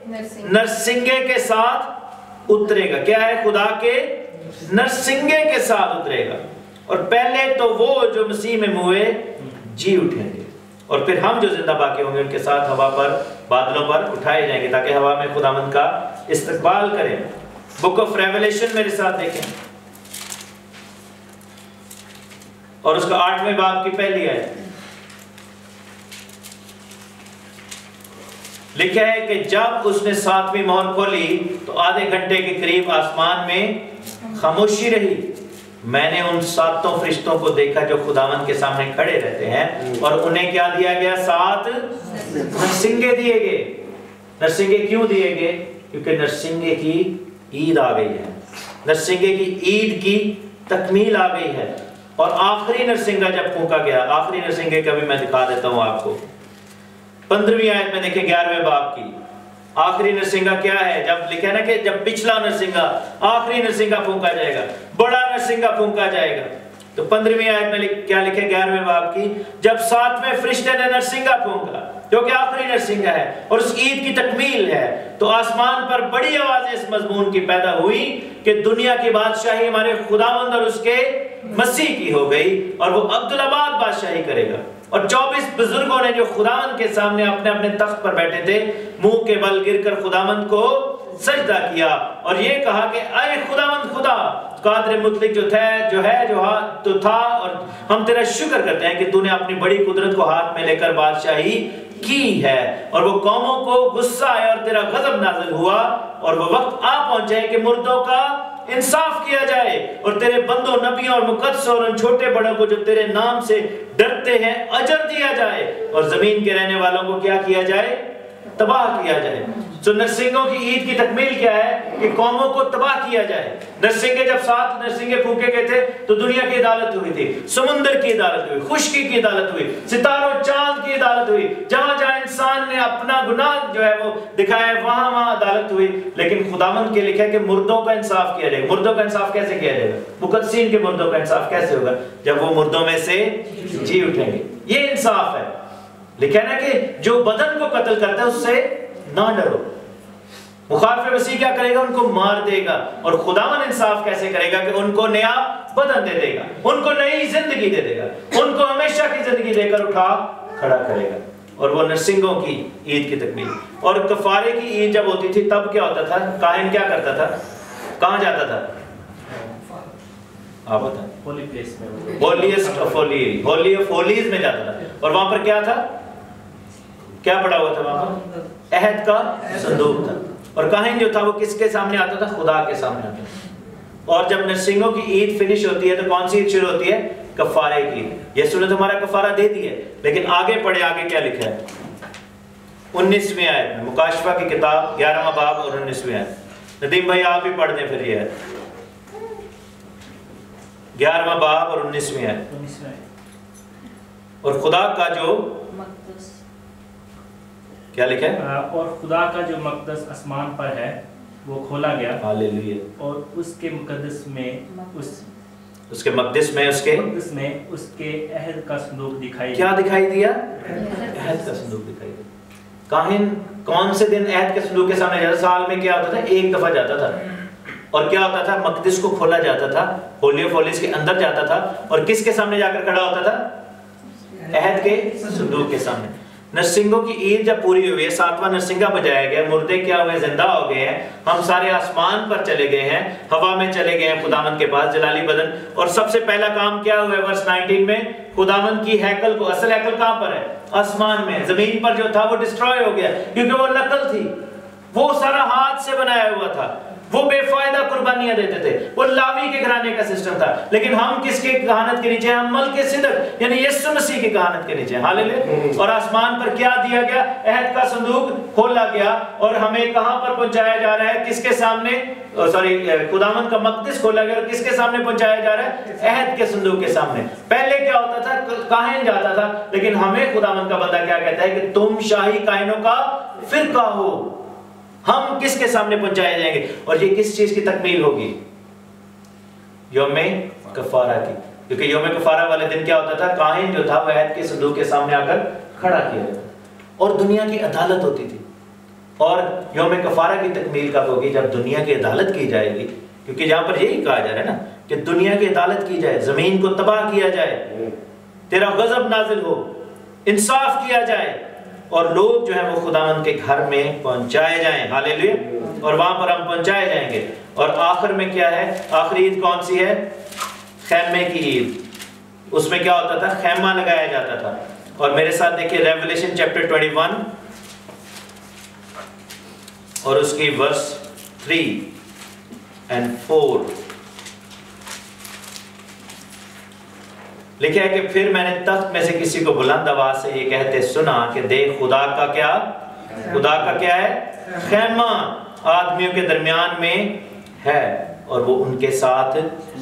نرسنگے کے ساتھ اترے گا. کیا ہے؟ خدا کے نرسنگے کے ساتھ اترے گا. اور پہلے تو وہ جو مسیح میں موئے جی اٹھیں گے، اور پھر ہم جو زندہ باقی ہوں گے ان کے ساتھ ہوا پر، بادلوں پر اٹھائے جائیں گے تاکہ ہوا میں خداوند کا استقبال کریں. بک آف ریولیشن میرے ساتھ دیکھیں اور اس کا 8ویں باب کی پہلی آیت. لکھا ہے کہ جب اس نے 7ویں مہر کھولی تو آدھے گھنٹے کے قریب آسمان میں خاموشی رہی. میں نے ان 7 فرشتوں کو دیکھا جو خداوند کے سامنے کھڑے رہتے ہیں، اور انہیں کیا دیا گیا؟ 7 نرسنگے دیے گئے. نرسنگے کیوں دیے گئے؟ کیونکہ نرسنگے کی عید آ گئی ہے. نرسنگے کی عید کی تکمیل آ گئی ہے. اور آخری نرسنگا جب پھونکا گیا، آخری نرسنگے کا بھی میں دکھا دیتا ہوں آپ کو. 15ویں آیت میں دیکھیں 11ویں باب کی. آخری نرسنگا کیا ہے؟ جب لکھا ہے نا کہ جب پچھلا نرسنگا، آخری نرسنگا پھونکا جائے گا، بڑا نرسنگا پھونکا جائے گا. تو 15ویں آیت میں کیا لکھے 11ویں باب کی؟ جب 7ویں فرشتے نے نرسنگا پھونکا جو کہ آخری نرسنگا ہے اور اس عید کی تکمیل ہے، تو آسمان پر بڑی آوازیں اس مضمون کی پیدا ہوئی کہ دنیا کی بادشاہی ہمارے خداوند اور اس کے مسیح کی ہو گئی، اور وہ عبدالآباد بادشاہی کرے گا. اور 24 بزرگوں نے جو خداوند کے سامنے اپنے اپنے تخت پر بیٹھے تھے، منہ کے بل گر کر خداوند کو سجدہ کیا اور یہ کہا کہ اے خداوند خدا قادر مطلق جو تھا، اور ہم تیرا شکر کرتے ہیں کہ تو نے اپنی بڑی قدرت کو ہاتھ میں لے کر بادشاہی کی ہے، اور وہ قوموں کو غصہ آیا اور تیرا غضب نازل ہوا، اور وہ وقت آ پہنچا ہے کہ مردوں کا انصاف کیا جائے، اور تیرے بندوں نبیوں اور مقدسوں اور ان چھوٹے بڑوں کو جو تیرے نام سے ڈرتے ہیں اجر دیا جائے، اور زمین کے رہنے والوں کو کیا کیا جائے؟ تباہ کیا جائے. تو نرسنگوں کی عید کی تکمیل کیا ہے؟ کہ قوموں کو تباہ کیا جائے. نرسنگے جب 7 نرسنگے پھونکے گئے تھے تو دنیا کی عدالت ہوئی تھی، سمندر کی عدالت ہوئی، خشکی کی عدالت ہوئی، ستاروں چاند کی عدالت ہوئی. جہاں جہاں انسان نے اپنا گناہ جو ہے وہ دکھایا وہاں عدالت ہوئی. لیکن خداوند کے لکھا ہے کہ مردوں کا انصاف کیا جائے گا. مردوں کا انصاف کیسے کیا جائے گا؟ مقدسین کے مردوں کا انصاف کیسے ہوگا؟ جب وہ مردوں میں سے جی اٹھیں گے. یہ انصاف ہے. لکھا ہے نا کہ جو بدن کو قتل کرتا ہے اس سے نہ ڈرو. مخالف مسیح کیا کرے گا؟ ان کو مار دے گا. اور خداوند انصاف کیسے کرے گا؟ کہ ان کو نیا بدن دے دے گا, ان کو نئی زندگی دے دے گا, ان کو ہمیشہ کی زندگی دے کر اٹھا کھڑا کرے گا. اور وہ نرسنگوں کی عید کی تکمیل. اور کفارے کی عید جب ہوتی تھی تب کیا ہوتا تھا؟ کاہن کیا کرتا تھا؟ کہاں جاتا تھا؟ آپ بتائیں. ہولی پلیس میں, holiest of holy, holy of holies میں جاتا تھا. اور وہاں پر کیا تھا؟ کیا پڑا ہوا تھا وہاں پر؟ عہد کا صندوق تھا. اور کاہن جو تھا وہ کس کے سامنے آتا تھا؟ خدا کے سامنے آتا تھا. اور جب نرسنگوں کی عید فنش ہوتی ہے تو کون سی عید شروع ہوتی ہے؟ کفارے کی. یسوع نے تمہارا کفارہ دے دیا ہے. لیکن آگے پڑھے, آگے کیا لکھا ہے 19ویں آیت میں, مکاشفہ کی کتاب 11واں باب اور 19ویں آیت. ندیم بھائی آپ بھی پڑھ دیں پھر یہ ہے 11واں باب اور 19ویں آیت. اور خدا کا جو کیا لکھا ہے؟ اور خدا کا جو مقدس آسمان پر ہے وہ کھولا گیا. ہاللیلویہ. اور اس کے مقدس میں اس کے مقدس میں اس کے عہد کا صندوق دکھائی. کیا دکھائی دیا؟ عہد کا صندوق دکھائی دیا. کاہن کون سے دن عہد کے صندوق کے سامنے جاتا؟ سال میں کیا ہوتا تھا؟ ایک دفعہ جاتا تھا. اور کیا ہوتا تھا؟ مقدس کو کھولا جاتا تھا, ہولی آف ہولیز کے اندر جاتا تھا. اور کس کے سامنے جا کر کھڑا ہوتا تھا؟ عہد کے صندوق کے سامنے. نرسنگوں کی عید جب پوری ہوئی ہے, 7واں نرسنگا بجایا گیا, مردے کیا ہوئے؟ زندہ ہو گئے ہیں. ہم سارے آسمان پر چلے گئے ہیں, ہوا میں چلے گئے ہیں خداوند کے پاس, جلالی بدن. اور سب سے پہلا کام کیا ہوا ہے ورس 19 میں؟ خداوند کی ہیکل کو, اصل ہیکل کہاں پر ہے؟ آسمان میں. زمین پر جو تھا وہ ڈسٹروائے ہو گیا کیونکہ وہ نقل تھی, وہ سارا ہاتھ سے بنایا ہوا تھا, وہ بے فائدہ قربانیاں دیتے تھے, وہ لاوی کے گھرانے کا سسٹم تھا. لیکن ہم کس کے کہانت کے نیچے ہیں؟ ہم ملک صدق یعنی یسوع مسیح کی کہانت کے نیچے ہیں. ہاللیلویہ. اور آسمان پر کیا دیا گیا؟ عہد کا صندوق کھولا گیا. اور ہمیں کہاں پر پہنچایا جا رہا ہے؟ کس کے سامنے؟ خداوند کا مقدس کھولا گیا. اور کس کے سامنے پہنچایا جا رہا ہے؟ عہد کے صندوق کے سامنے. پہلے کیا ہوتا تھا؟ کاہن جاتا تھا. لیکن ہمیں خداوند کا بندہ کیا کہتا ہے کہ تم شاہی کاہنوں کا فرقہ ہو. ہم کس کے سامنے پہنچائے جائیں گے؟ اور یہ کس چیز کی تکمیل ہوگی؟ یوم کفارہ کی. کیونکہ یوم کفارہ والے دن کیا ہوتا تھا؟ کاہن جو تھا وہ عہد کے صندوق کے سامنے آ کر کھڑا کیا جاتا اور دنیا کی عدالت ہوتی تھی. اور یوم کفارہ کی تکمیل کب ہوگی؟ جب دنیا کی عدالت کی جائے گی. کیونکہ جہاں پر یہی کہا جا رہا ہے نا کہ دنیا کی عدالت کی جائے, زمین کو تباہ کیا جائے, تیرا غضب نازل ہو, انصاف کیا جائے, اور لوگ جو ہیں وہ خداوند کے گھر میں پہنچائے جائیں. ہاللیلویہ. اور وہاں پر ہم پہنچائے جائیں گے. اور آخر میں کیا ہے؟ آخری عید کون سی ہے؟ خیمے کی عید. اس میں کیا ہوتا تھا؟ خیمہ لگایا جاتا تھا. اور میرے ساتھ دیکھیں ریویلیشن چیپٹر 21 اور اس کی ورس 3 and 4 لکھا ہے کہ پھر میں نے تخت میں سے کسی کو بلند آواز سے یہ کہتے سنا کہ دیکھ خدا کا کیا ہے؟ خیمہ آدمیوں کے درمیان میں ہے, اور وہ ان کے ساتھ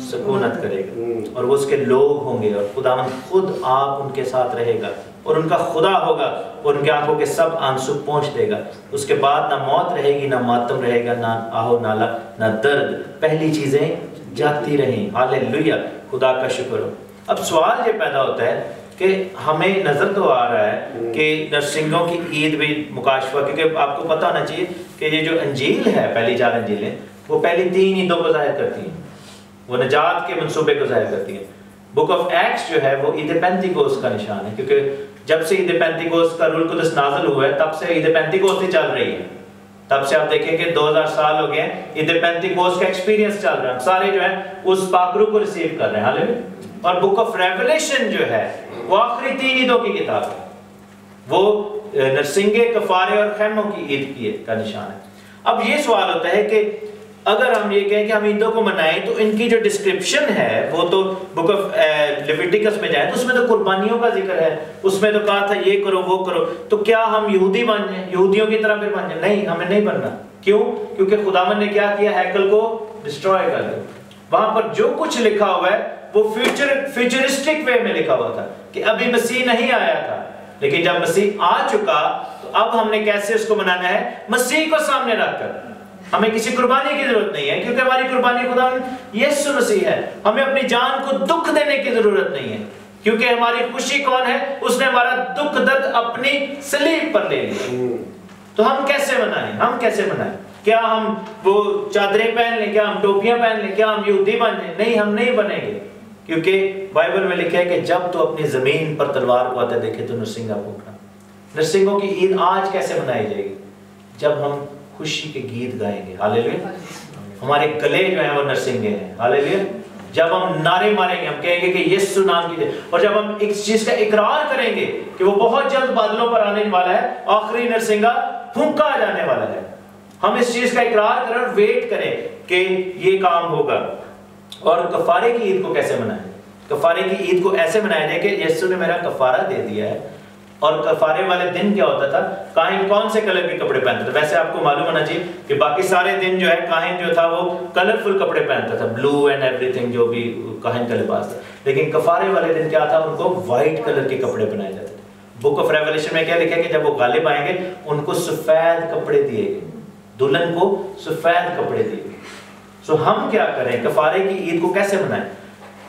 سکونت کرے گا, اور وہ اس کے لوگ ہوں گے, اور خداوند خود آپ ان کے ساتھ رہے گا, اور ان کا خدا ہوگا, اور ان کے آنکھوں کے سب آنسو پونچھ دے گا. اس کے بعد نہ موت رہے گی, نہ ماتم رہے گا, نہ آہو نالا, نہ درد. پہلی چیزیں جاتی رہیں. ہاللیلویہ. خدا کا شکر ہو. اب سوال یہ پیدا ہوتا ہے کہ ہمیں نظر تو آ رہا ہے کہ نرسنگوں کی عید بھی مکاشفہ, کیونکہ آپ کو پتہ ہونا چاہیے کہ یہ جو انجیل ہے, پہلی 4 انجیلیں, وہ پہلی 3 عیدوں کو ظاہر کرتی ہیں, وہ نجات کے منصوبے کو ظاہر کرتی ہیں. بک آف ایکٹس جو ہے وہ عید پینتیکوست کا نشان ہے, کیونکہ جب سے عید پینتیکوست کا روح القدس نازل ہوا ہے تب سے عید پینتیکوست ہی چل رہی ہے. تب سے آپ دیکھیں کہ 2000 سال ہو گئے عید پینتیکوست کا ایکسپیرینس چل رہا ہے. سارے جو ہیں اس پاک روح کو ریسیو کر رہے ہیں. ہاللیلویہ. اور بک آف ریویلیشن جو ہے وہ آخری 3 عیدوں کی کتاب ہے, وہ نرسنگے, کفارے اور خیموں کی عید کا نشان ہے. اب یہ سوال ہوتا ہے کہ اگر ہم یہ کہیں کہ ہم عیدوں کو منائیں تو ان کی جو ڈسکرپشن ہے وہ تو بک آف لیویٹیکس میں جائیں تو اس میں تو قربانیوں کا ذکر ہے, اس میں تو کہا تھا یہ کرو وہ کرو. تو کیا ہم یہودی بن جائیں, یہودیوں کی طرح پھر بن جائیں؟ نہیں, ہمیں نہیں بننا. کیوں؟ کیونکہ خداوند نے کیا کیا؟ ہیکل کو ڈسٹروائے کر دیا. وہاں پر جو کچھ لکھا ہوا ہے وہ فیوچرسٹک وے میں لکھا ہوا تھا کہ ابھی مسیح نہیں آیا تھا, لیکن جب مسیح آ چکا تو اب ہم نے کیسے اس کو منانا ہے؟ مسیح کو سامنے رکھ کر. ہمیں کسی قربانی کی ضرورت نہیں ہے, کیونکہ ہماری قربانی خدا یسوع مسیح ہے. ہمیں اپنی جان کو دکھ دینے کی ضرورت نہیں ہے, کیونکہ ہماری خوشی کون ہے؟ اس نے ہمارا دکھ درد اپنی صلیب پر لے لیا. تو ہم کیسے منائیں؟ ہم کیسے منائیں؟ کیا ہم وہ چادریں پہن لیں؟ کیا ہم ٹوپیاں پہن لیں؟ کیا ہم یہودی بن جائیں؟ نہیں، ہم نہیں بنیں گے، کیونکہ بائبل میں لکھا ہے کہ جب تو اپنی زمین پر تلوار کو آتے دیکھے تو نرسنگا پھونکنا۔ نرسنگوں کی عید آج کیسے منائی جائے گی؟ جب ہم خوشی کے گیت گائیں گے، ہاللیلویا۔ ہمارے گلے جو ہیں وہ نرسنگے ہیں، ہاللیلویا۔ جب ہم نعرے ماریں گے، ہم کہیں گے کہ یسوع نام کی، اور جب ہم ایک چیز کا اقرار کریں گے کہ وہ بہت جلد بادلوں پر آنے والا ہے، آخری نرسنگا پھونکا جانے والا ہے، ہم اس چیز کا اقرار کریں اور ویٹ کریں کہ یہ کام ہوگا۔ اور کفارے کی عید کو کیسے منائیں؟ کفارے کی عید کو ایسے منایا جائے کہ یسوع نے میرا کفارہ دے دیا ہے۔ اور کفارے والے دن کیا ہوتا تھا؟ کاہن کون سے کلر کے کپڑے پہنتا تھا؟ ویسے آپ کو معلوم ہونا چاہیے کہ باقی سارے دن جو ہے کاہن جو تھا وہ کلرفل کپڑے پہنتا تھا، بلو اینڈ ایوری تھنگ، جو بھی کاہن کا لباس تھا۔ لیکن کفارے والے دن کیا تھا؟ ان کو وائٹ کلر کے کپڑے پہنائے جاتے تھے۔ بک آف ریولیشن میں کیا لکھا ہے کہ جب وہ غالب آئیں گے ان کو سفید کپڑے دیے گئے، دلہن کو سفید کپڑے دیے گئے۔ سو ہم کیا کریں؟ کفارے کی عید کو کیسے منائیں؟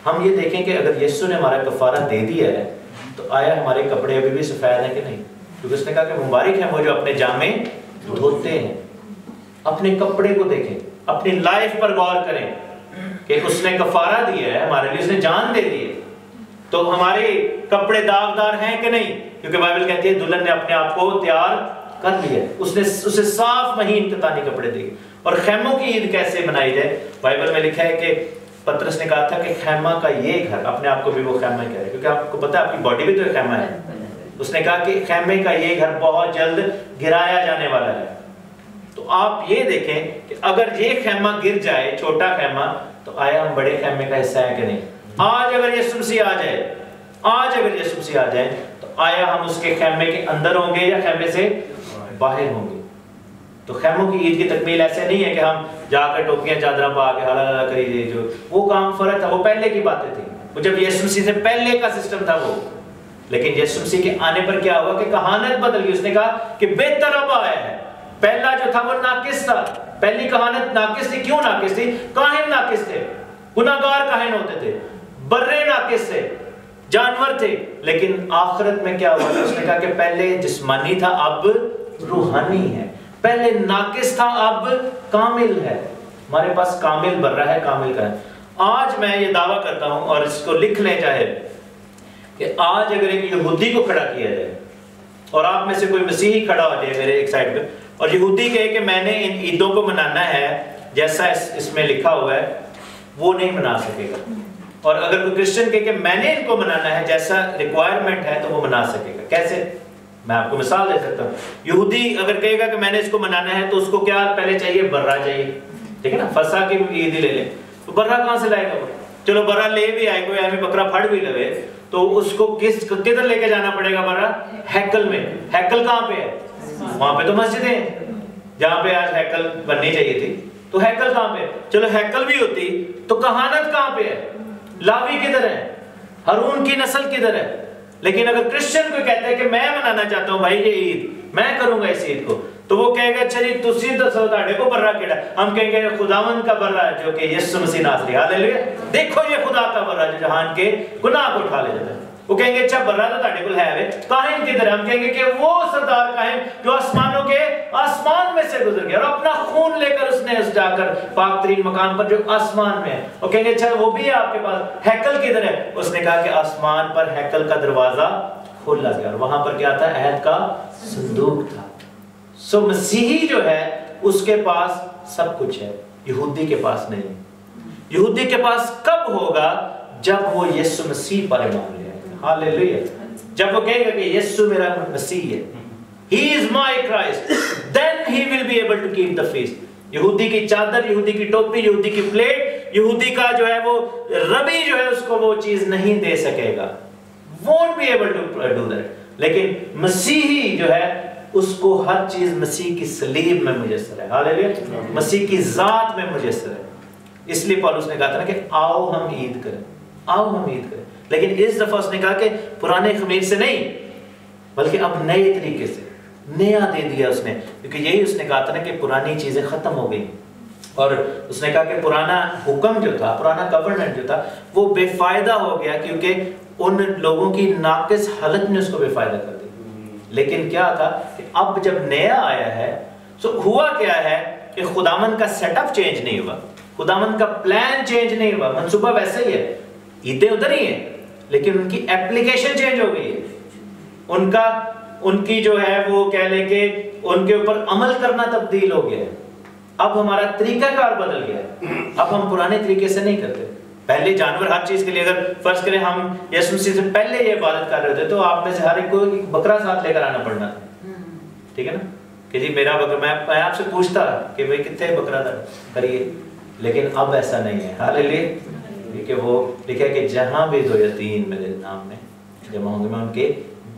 ہم یہ دیکھیں کہ اگر یسوع نے ہمارا کفارہ دے دیا ہے تو آیا ہمارے کپڑے ابھی بھی سفید ہیں کہ نہیں؟ کیونکہ اس نے کہا کہ مبارک ہیں وہ جو اپنے جامے دھوتے ہیں۔ اپنے کپڑے کو دیکھیں، اپنی لائف پر غور کریں کہ اس نے کفارہ دیا ہے ہمارے لیے، اس نے جان دے دی ہے، تو ہمارے کپڑے داغدار ہیں کہ نہیں؟ کیونکہ بائبل کہتی ہے دلہن نے اپنے آپ کو تیار کر لیا، اس نے اسے صاف مہین کتانی کپڑے دیے۔ اور خیموں کی عید کیسے منائی جائے؟ بائبل میں لکھا ہے کہ پترس نے کہا تھا کہ خیمہ کا یہ گھر، اپنے آپ کو بھی وہ خیمہ کہہ رہے، کیونکہ آپ کو پتا ہے آپ کی باڈی بھی تو ایک خیمہ ہے۔ اس نے کہا کہ خیمے کا یہ گھر بہت جلد گرایا جانے والا ہے۔ تو آپ یہ دیکھیں کہ اگر یہ خیمہ گر جائے، چھوٹا خیمہ، تو آیا ہم بڑے خیمے کا حصہ ہے کہ نہیں؟ آج اگر یسوع مسیح آ جائے، آج اگر یسوع مسیح آ جائے تو آیا ہم اس کے خیمے کے اندر ہوں گے یا خیمے سے باہر ہوں گے؟ تو خیموں کی عید کی تکمیل ایسے نہیں ہے کہ ہم جا کر ٹوپیاں چادریں پا کے ہلا ہلا کریے، جو وہ کام فرق تھا، وہ پہلے کی باتیں تھیں، وہ جب یسوع مسیح سے پہلے کا سسٹم تھا وہ۔ لیکن یسوع مسیح کے آنے پر کیا ہوا کہ کہانت بدل گئی۔ اس نے کہا کہ بہتر اب آیا ہے، پہلا جو تھا وہ ناقص تھا، پہلی کہانت ناقص تھی۔ کیوں ناقص تھی؟ کاہن ناقص تھے، گناہگار کاہن ہوتے تھے، برے ناقص تھے، جانور تھے۔ لیکن آخرت میں کیا ہوا؟ اس نے کہا کہ پہلے جسمانی تھا اب روحانی ہے، پہلے ناقص تھا اب کامل ہے۔ ہمارے پاس کامل برہ ہے، کامل کا ہے۔ آج میں یہ دعویٰ کرتا ہوں، اور اس کو لکھ لیں چاہے، کہ آج اگر ایک یہودی کو کھڑا کیا جائے اور آپ میں سے کوئی مسیحی کھڑا ہو جائے میرے ایک سائڈ پہ، اور یہودی کہے کہ میں نے ان عیدوں کو منانا ہے جیسا اس میں لکھا ہوا ہے، وہ نہیں منا سکے گا۔ اور اگر کوئی کرسچن کہے کہ میں نے ان کو منانا ہے جیسا ریکوائرمنٹ ہے، تو وہ منا سکے گا۔ کیسے؟ میں آپ کو مثال دے سکتا ہوں۔ یہودی اگر کہے گا کہ میں نے اس کو منانا ہے تو اس کو کیا پہلے چاہیے؟ برہ چاہیے، ٹھیک ہے نا؟ فسح کی عید ہی لے لیں، تو برہ کہاں سے لائے گا؟ چلو برہ لے بھی آئے، کوئی ہمیں بکرا پھڑ بھی لگے، تو اس کو کدھر لے کے جانا پڑے گا برہ؟ ہیکل میں۔ ہیکل کہاں پہ ہے؟ وہاں پہ تو مسجدیں ہیں جہاں پہ آج ہیکل بننی چاہیے تھی، تو ہیکل کہاں پہ؟ چلو ہیکل بھی ہوتی تو کہانت کہاں پہ ہے؟ لاوی کدھر ہے؟ ہارون کی نسل کدھر ہے؟ لیکن اگر کرسچن کوئی کہتا ہے کہ میں منانا چاہتا ہوں بھائی یہ عید، میں کروں گا اس عید کو، تو وہ کہے گا اچھا جی تسی دسو تاڑے کو برہ کیڑا؟ ہم کہیں گے خداوند کا برہ جو کہ یسوع مسیح ناصری، ہاللیلویا، دیکھو یہ خدا کا برہ جو جہان کے گناہ کو اٹھا لے جاتا ہے۔ وہ کہیں گے اچھا برہ تو تاڑے کو ہے، کاہن کدھر ہے؟ ہم کہیں گے کہ وہ سردار کاہن جو آسمانوں کے آسمان میں سے گزر گیا اور اپنا خون لے کر اس نے اس جا کر پاک ترین مقام پر جو آسمان میں ہے۔ وہ کہیں گے اچھا وہ بھی ہے آپ کے پاس، ہیکل کدھر ہے؟ اس نے کہا کہ آسمان پر ہیکل کا دروازہ کھولا گیا اور وہاں پر کیا تھا؟ عہد کا صندوق تھا۔ سو مسیحی جو ہے اس کے پاس سب کچھ ہے، یہودی کے پاس نہیں۔ یہودی کے پاس کب ہوگا؟ جب وہ یسوع مسیح پر ایمان لے آئے گا، ہاللیلویا۔ جب وہ کہے گا کہ یسوع میرا مسیح ہے، He is my Christ, then he will be able to keep the feast۔ یہودی کی چادر، یہودی کی ٹوپی، یہودی کی پلیٹ، یہودی کا جو ہے وہ ربی جو ہے اس کو وہ چیز نہیں دے سکے گا، won't be able to do that۔ لیکن مسیحی جو ہے اس کو ہر چیز مسیح کی صلیب میں میسر ہے، ہاللیلویا، مسیح کی ذات میں میسر ہے۔ اس لیے پالوس نے کہا تھا نا کہ آؤ ہم عید کریں، آؤ ہم عید کریں۔ لیکن اس دفعہ اس نے کہا کہ پرانے خمیر سے نہیں بلکہ اب نئے طریقے سے، نیا دے دیا اس نے، کیونکہ یہی اس نے کہا تھا نا کہ پرانی چیزیں ختم ہو گئی، اور اس نے کہا کہ پرانا حکم جو تھا، پرانا گورنمنٹ جو تھا وہ بے فائدہ ہو گیا، کیونکہ ان لوگوں کی ناقص حالت نے اس کو بے فائدہ کر دی۔ لیکن کیا تھا کہ اب جب نیا آیا ہے تو ہوا کیا ہے کہ خداوند کا سیٹ اپ چینج نہیں ہوا، خداوند کا پلان چینج نہیں ہوا، منصوبہ ویسے ہی ہے، عیدیں ادھر ہی ہیں، لیکن ان کی ایپلیکیشن چینج ہو گئی ہے، ان کی جو ہے وہ کہہ لیں کہ ان کے اوپر عمل کرنا تبدیل ہو گیا ہے۔ اب ہمارا طریقہ کار بدل گیا ہے، اب ہم پرانے طریقے سے نہیں کرتے۔ پہلے جانور ہر چیز کے لیے اگر فرض کریں ہم یسوع مسیح سے پہلے یہ عبادت کر رہے تھے تو آپ میں سے ہر ایک کو ایک بکرا ساتھ لے کر آنا پڑنا تھا، ٹھیک ہے نا، کہ جی میرا بکرا، میں آپ سے پوچھتا کہ بھئی کتنے بکرا تھا کریے، لیکن اب ایسا نہیں ہے۔ ہاللیلویہ، کہ وہ لکھا کہ جہاں بھی 2 یا 3 میرے نام میں جمع ہوں گے میں ان کے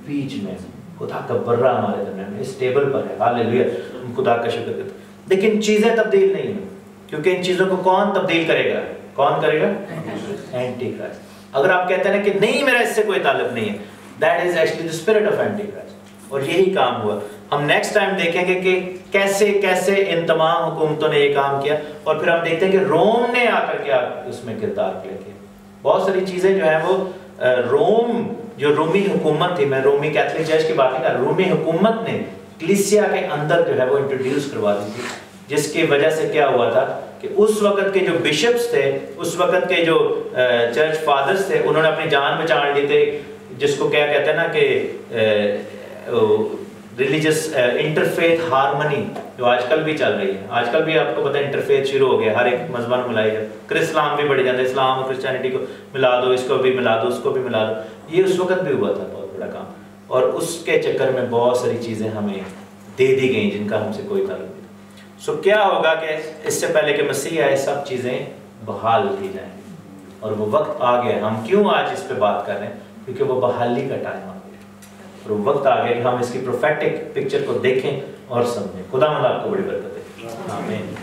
بیچ میں ہوں۔ خدا کا برہ ہمارے درمیان میں اس ٹیبل پر ہے، ہاللیلویہ، ہم خدا کا شکر کرتے ہیں۔ لیکن چیزیں تبدیل نہیں ہیں، کیونکہ ان چیزوں کو کون تبدیل کرے گا؟ کون کرے گا؟ Anti Christ. اگر آپ کہتے ہیں کہ نہیں میرا اس سے کوئی تعلق نہیں ہے، that is actually the spirit of antichrist، اور یہی کام ہوا۔ ہم نیکسٹ ٹائم دیکھیں گے کہ کیسے کیسے ان تمام حکومتوں نے یہ کام کیا، اور پھر ہم دیکھتے ہیں کہ روم نے آ کر کے اس میں کردار پلے کیا۔ بہت ساری چیزیں جو ہیں وہ روم، جو رومی حکومت تھی، میں رومی کیتھولک چرچ کی بات نہیں کر رہا، رومی حکومت نے کلیسیا کے اندر جو ہے وہ انٹروڈیوس کروا دی تھی، جس کی وجہ سے کیا ہوا تھا کہ اس وقت کے جو بشپس تھے، اس وقت کے جو چرچ فادرز تھے، انہوں نے اپنی جان بچا لی تھی، جس کو کیا کہتے ہیں نا کہ ریلیجس انٹرفیتھ ہارمنی، جو آج کل بھی چل رہی ہے۔ آج کل بھی آپ کو پتہ ہے انٹرفیتھ شروع ہو گیا، ہر ایک مذہب ملائی ہے، اسلام بھی بڑھ جاتا ہے، اسلام اور کرسچینٹی کو ملا دو، اس کو بھی ملا دو، اس کو بھی ملا دو۔ یہ اس وقت بھی ہوا تھا بہت بڑا کام، اور اس کے چکر میں بہت ساری چیزیں ہمیں دے دی گئیں جن کا ہم سے کوئی تعلق نہیں۔ سو کیا ہوگا کہ اس سے پہلے کہ مسیح آئے سب چیزیں بحال کی جائیں، اور وہ وقت آ گیا۔ ہم کیوں آج اس پہ بات کر رہے ہیں؟ کیونکہ وہ بحالی کا ٹائم آ گیا، اور وہ وقت آ گیا کہ ہم اس کی پروفیٹک پکچر کو دیکھیں اور سمجھیں۔ خدا مند آپ کو بڑی برکت دے، آمین۔